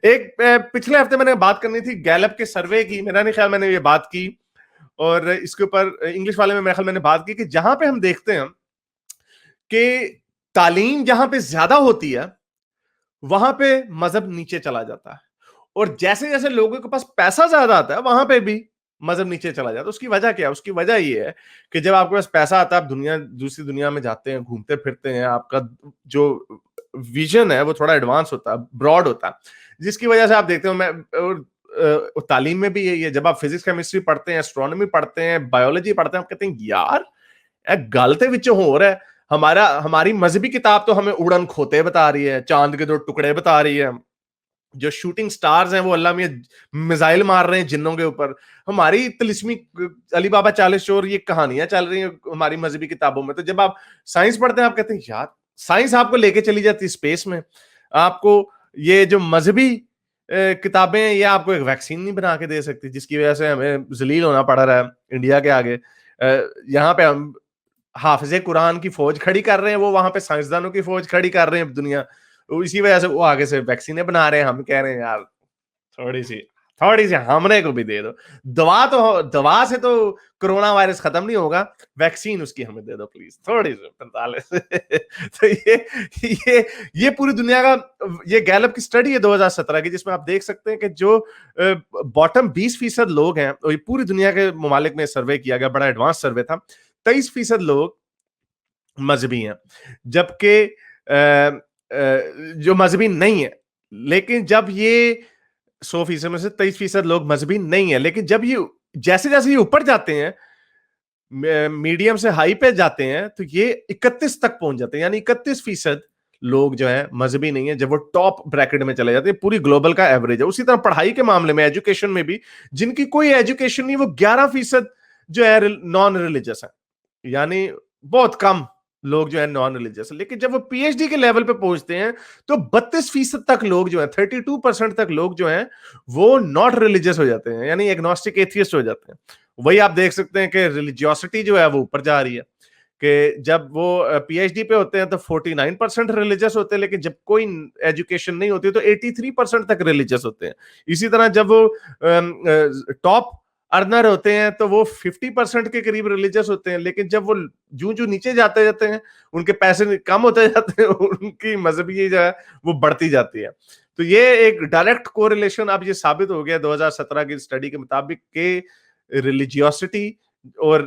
ایک پچھلے ہفتے میں نے بات کرنی تھی گیلپ کے سروے کی, میرا نہیں خیال میں نے یہ بات کی, اور اس کے اوپر انگلش والے میں میرے خیال میں نے بات کی کہ جہاں پہ ہم دیکھتے ہیں کہ تعلیم جہاں پہ زیادہ ہوتی ہے وہاں پہ مذہب نیچے چلا جاتا ہے, اور جیسے جیسے لوگوں کے پاس پیسہ زیادہ آتا ہے وہاں پہ بھی مذہب نیچے چلا جاتا ہے. اس کی وجہ کیا ہے؟ اس کی وجہ یہ ہے کہ جب آپ کے پاس پیسہ آتا ہے, آپ دوسری دنیا میں جاتے ہیں, گھومتے پھرتے ہیں, آپ کا جو ویژن ہے وہ تھوڑا ایڈوانس ہوتا ہے, براڈ ہوتا ہے, جس کی وجہ سے آپ دیکھتے ہو تعلیم میں بھی یہی ہے. جب آپ فزکس کیمسٹری پڑھتے ہیں, اسٹرونومی پڑھتے ہیں, بایولوجی پڑھتے ہیں, آپ کہتے ہیں یار گل تے وچ ہو رہا ہے, ہماری مذہبی کتاب تو ہمیں اڑن کھوتے بتا رہی ہے, چاند کے 2 ٹکڑے بتا رہی ہے, جو شوٹنگ سٹارز ہیں وہ اللہ میں میزائل مار رہے ہیں جنوں کے اوپر. ہماری طلسمی علی بابا 40 چور یہ کہانیاں چل رہی ہیں ہماری مذہبی کتابوں میں. تو جب آپ سائنس پڑھتے ہیں آپ کہتے ہیں یار سائنس آپ کو لے کے چلی جاتی اسپیس میں, آپ کو یہ جو مذہبی کتابیں ہیں یہ آپ کو ایک ویکسین نہیں بنا کے دے سکتی, جس کی وجہ سے ہمیں ذلیل ہونا پڑ رہا ہے انڈیا کے آگے. یہاں پہ ہم حافظ قرآن کی فوج کھڑی کر رہے ہیں, وہ وہاں پہ سائنسدانوں کی فوج کھڑی کر رہے ہیں دنیا, اسی وجہ سے وہ آگے سے ویکسینیں بنا رہے ہیں. ہم کہہ رہے ہیں یار تھوڑی سی ہمنے کو بھی دے دو, دوا سے تو کرونا وائرس ختم نہیں ہوگا, ویکسین اس کی ہمیں دے دو پلیز تھوڑی سی 45. تو یہ پوری دنیا کا یہ گیلپ کی سٹڈی ہے 2017 کی, جس میں آپ دیکھ سکتے ہیں کہ جو باٹم 20% لوگ ہیں, اور یہ پوری دنیا کے ممالک میں سروے کیا گیا, بڑا ایڈوانس سروے تھا, 23% لوگ مذہبی ہیں, جبکہ جو مذہبی نہیں ہے. لیکن جب یہ 100% میں سے 23% لوگ مذہبی نہیں ہیں, لیکن جب یہ جیسے جیسے یہ اوپر جاتے ہیں, میڈیم سے ہائی پہ جاتے ہیں, تو یہ 31 تک پہنچ جاتے ہیں, یعنی 31% لوگ جو ہیں مذہبی نہیں ہیں جب وہ ٹاپ بریکٹ میں چلے جاتے ہیں. پوری گلوبل کا ایوریج ہے. اسی طرح پڑھائی کے معاملے میں, ایجوکیشن میں بھی, جن کی کوئی ایجوکیشن نہیں وہ 11% جو ہے نان ریلیجس ہیں, یعنی بہت کم لوگ جو ہے نان ریلیجس. لیکن جب وہ پی ایچ ڈی کے لیول پہ پہنچتے ہیں تو 32% تک لوگ جو ہیں, 32% تک لوگ جو ہیں وہ ناٹ ریلیجس ہو جاتے ہیں, یعنی ایگنوسٹک ایتھیسٹ ہو جاتے ہیں. وہی آپ دیکھ سکتے ہیں کہ ریلیجیوسٹی جو ہے وہ اوپر جا رہی ہے, کہ جب وہ پی ایچ ڈی پہ ہوتے ہیں تو 49% ریلیجس ہوتے ہیں, لیکن جب کوئی ایجوکیشن نہیں ہوتی تو 83% تک ریلیجس ہوتے ہیں. اسی طرح جب وہ ٹاپ ارنر ہوتے ہیں تو وہ 50% کے قریب ریلیجس ہوتے ہیں, لیکن جب وہ جو نیچے جاتے جاتے ہیں ان کے پیسے کم ہوتے جاتے ہیں, ان کی مذہبی جو ہے وہ بڑھتی جاتی ہے. تو یہ ایک ڈائریکٹ کوریلیشن اب یہ ثابت ہو گیا 2017 کی اسٹڈی کے مطابق کہ ریلیجیوسٹی اور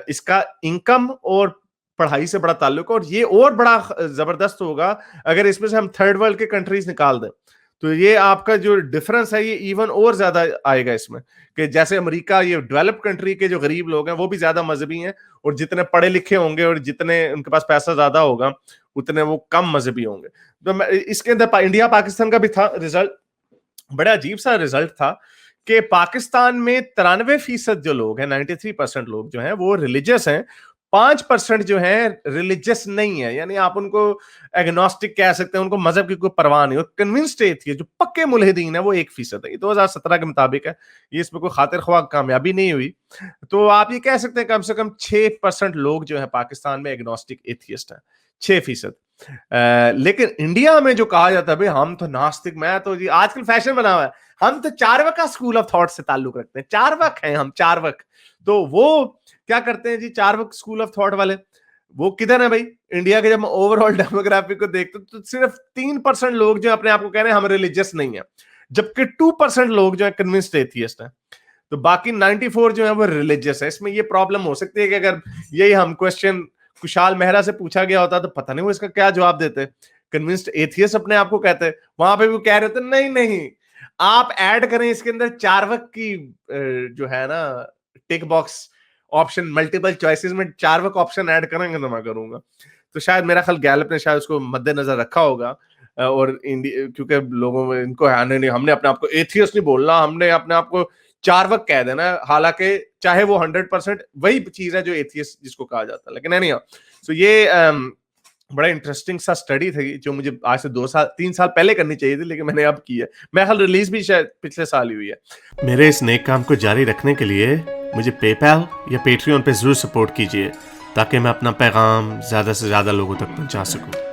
اس کا انکم اور پڑھائی سے بڑا تعلق ہے. اور یہ اور بڑا زبردست ہوگا اگر اس میں سے ہم تھرڈ ورلڈ کے کنٹریز نکال دیں, تو یہ آپ کا جو ڈفرنس ہے یہ ایون اور زیادہ آئے گا اس میں, کہ جیسے امریکہ یہ ڈیولپ کنٹری کے جو غریب لوگ ہیں وہ بھی زیادہ مذہبی ہیں, اور جتنے پڑھے لکھے ہوں گے اور جتنے ان کے پاس پیسہ زیادہ ہوگا اتنے وہ کم مذہبی ہوں گے. تو اس کے اندر انڈیا پاکستان کا بھی تھا رزلٹ, بڑا عجیب سا رزلٹ تھا کہ پاکستان میں 93% جو لوگ ہیں, 93% لوگ جو ہیں وہ ریلیجس ہیں, 5% جو ہیں ریلیجس نہیں ہے, یعنی آپ ان کو ایگنوسٹک کہہ سکتے ہیں, ان کو مذہب کی کوئی پرواہ نہیں. اور کنونسڈ ہے جو پکے ملحدین ہیں وہ 1% ہے. یہ 2017 کے مطابق ہے, یہ اس میں کوئی خاطر خواہ کامیابی نہیں ہوئی. تو آپ یہ کہہ سکتے ہیں کم سے کم 6% لوگ جو ہیں پاکستان میں ایگنوسٹک ایتھیسٹ ہیں, 6%. لیکن انڈیا میں جو کہا جاتا ہے بھائی ہم تو ناستک, میں تو جی آج کل فیشن بنا ہوا ہے, ہم تو چاروک کا اسکول آف تھاٹ سے تعلق رکھتے ہیں, چاروک ہیں ہم, چاروک. تو وہ کیا کرتے ہیں جی چاروک اسکول آف تھاٹ والے, وہ کدھر ہیں بھائی انڈیا کے؟ جب ہم اوور آل ڈیموگرافی کو دیکھتے ہیں تو صرف 3% لوگ جو اپنے آپ کو کہہ رہے ہیں ہم ریلیجس نہیں ہیں, جبکہ 2% لوگ جو ہے کنونسڈ ایتھیسٹ ہیں. تو باقی 94 جو ہے وہ ریلیجس ہے. اس میں یہ پرابلم ہو سکتی ہے کہ اگر یہی ہم کوشچن کشال مہرا سے پوچھا گیا ہوتا تو پتہ نہیں وہ اس کا کیا جواب دیتے. کنونسڈ ایتھیسٹ اپنے آپ کو کہتے, وہاں پہ وہ کہہ رہے تھے نہیں آپ ایڈ کریں اس کے اندر چاروک کی جو ہے نا ٹک باکس آپشن, ملٹیپل چوائسز میں چاروک آپشن ایڈ کریں گے تو میں کروں گا. تو شاید میرا خیال گیلپ نے شاید اس کو مد نظر رکھا ہوگا, اور کیونکہ لوگوں میں ان کو ہم نے اپنے آپ کو ایتھیسٹ نہیں بولنا, ہم نے اپنے آپ کو چاروک کہہ دینا, حالانکہ چاہے وہ 100% وہی چیز ہے جو ایتھیسٹ جس کو کہا جاتا ہے. لیکن نہیں, سو یہ بڑا انٹرسٹنگ سا اسٹڈی تھی جو مجھے آج سے 2-3 سال پہلے کرنی چاہیے تھی, لیکن میں نے اب کی ہے. میرا خیال ریلیز بھی شاید پچھلے سال ہی ہوئی ہے. میرے اس نیک کام کو جاری رکھنے کے لیے مجھے پے پیل یا پیٹریون پہ ضرور سپورٹ کیجیے تاکہ میں اپنا پیغام زیادہ سے زیادہ لوگوں تک پہنچا سکوں.